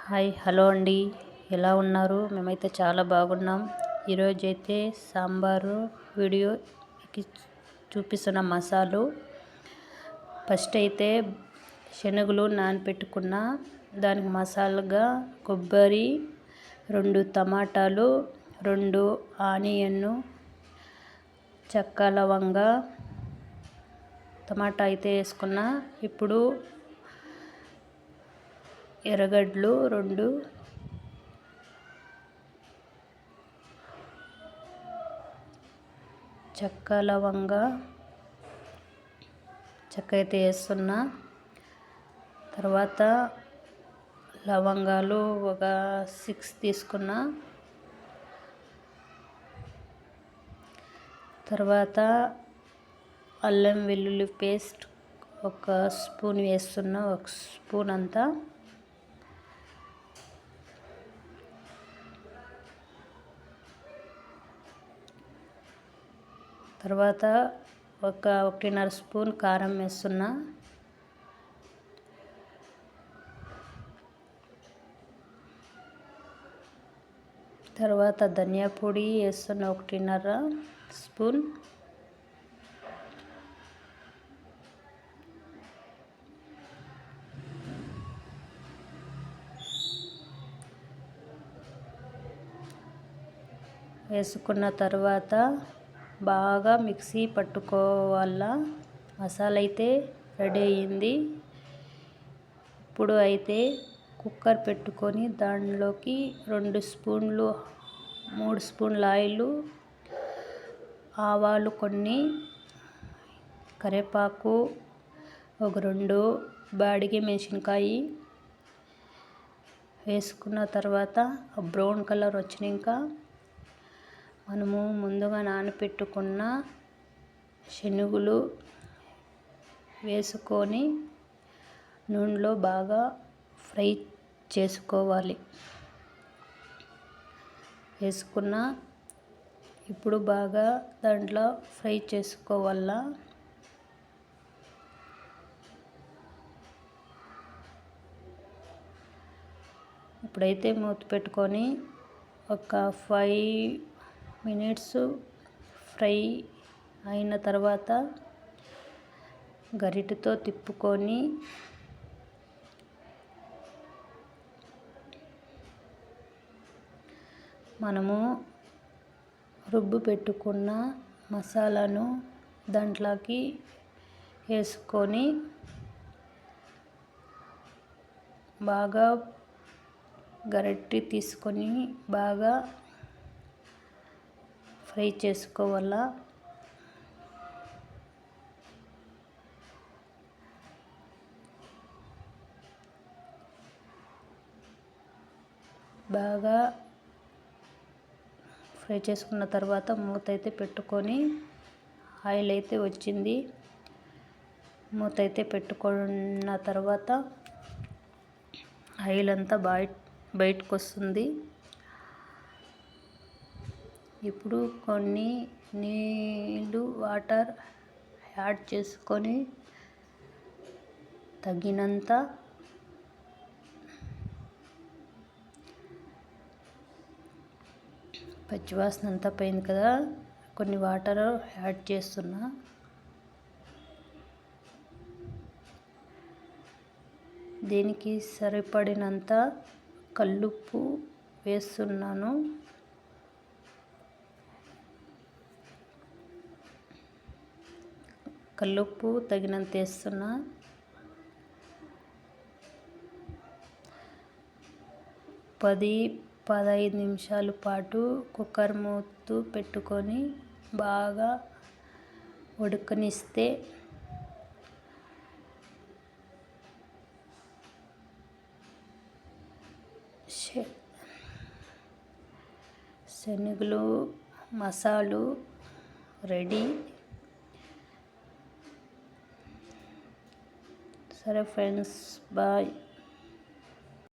Hi hello అండి, ఎలా ఉన్నారు? మేమైతే చాలా బాగున్నాం. ఈరోజైతే సాంబారు వీడియోకి చూపిస్తున్న మసాలు. ఫస్ట్ అయితే శనగలు నానపెట్టుకున్న, దానికి మసాలాగా కొబ్బరి, 2 టమాటాలు, 2 ఆనియన్ను, చెక్క లవంగ, టమాటా అయితే వేసుకున్న. ఇప్పుడు ఎర్రగడ్డలు 2, చెక్క లవంగ, చెక్క అయితే వేస్తున్నా. తర్వాత లవంగాలు ఒక 6 తీసుకున్నా. తర్వాత అల్లం వెల్లుల్లి పేస్ట్ ఒక స్పూన్ వేస్తున్నా, 1 స్పూన్ అంతా. తర్వాత 1.5 స్పూన్ కారం వేస్తున్నా. తర్వాత ధనియా పొడి వేస్తున్నా 1.5 స్పూన్. వేసుకున్న తర్వాత బాగా మిక్సీ పట్టుకోవాలా. మసాలా అయితే రెడీ అయ్యింది. ఇప్పుడు అయితే కుక్కర్ పెట్టుకొని దానిలోకి 2 స్పూన్లు 3 స్పూన్ల ఆయిల్, ఆవాలు కొన్ని, కరివేపాకు ఒక 2 బాడిగ మెంతుకాయ వేసుకున్న తర్వాత బ్రౌన్ కలర్ వచ్చినాక మనము ముందుగా నానపెట్టుకున్న శనగలు వేసుకొని నూనెలో బాగా ఫ్రై చేసుకోవాలి. వేసుకున్న ఇప్పుడు బాగా దాంట్లో ఫ్రై చేసుకోవాలా. ఇప్పుడైతే మూత పెట్టుకొని ఒక 5 మినిట్స్ ఫ్రై అయిన తర్వాత గరిటెతో తిప్పుకొని మనము రుబ్బు పెట్టుకున్న మసాలాను దాంట్లోకి వేసుకొని బాగా గరిటె తీసుకొని బాగా ఫ్రై చేసుకోవాలా. బాగా ఫ్రై చేసుకున్న తర్వాత మూత అయితే పెట్టుకొని, ఆయిల్ అయితే వచ్చింది. మూత అయితే పెట్టుకున్న తర్వాత ఆయిల్ అంతా బయటకు వస్తుంది. ఇప్పుడు కొన్ని వాటర్ యాడ్ చేసుకొని తగినంత పచ్చివాసన అంతా పోయింది కదా, కొన్ని వాటర్ యాడ్ చేస్తున్నా. దీనికి సరిపడినంత కల్లుప్పు వేస్తున్నాను. కల్లుప్పు తగినంత వేస్తున్నా. పది 15 నిమిషాల పాటు కుక్కర్ మూత పెట్టుకొని బాగా ఉడకనిస్తే శనగలు మసాలు రెడీ. సరే ఫ్రెండ్స్, బాయ్.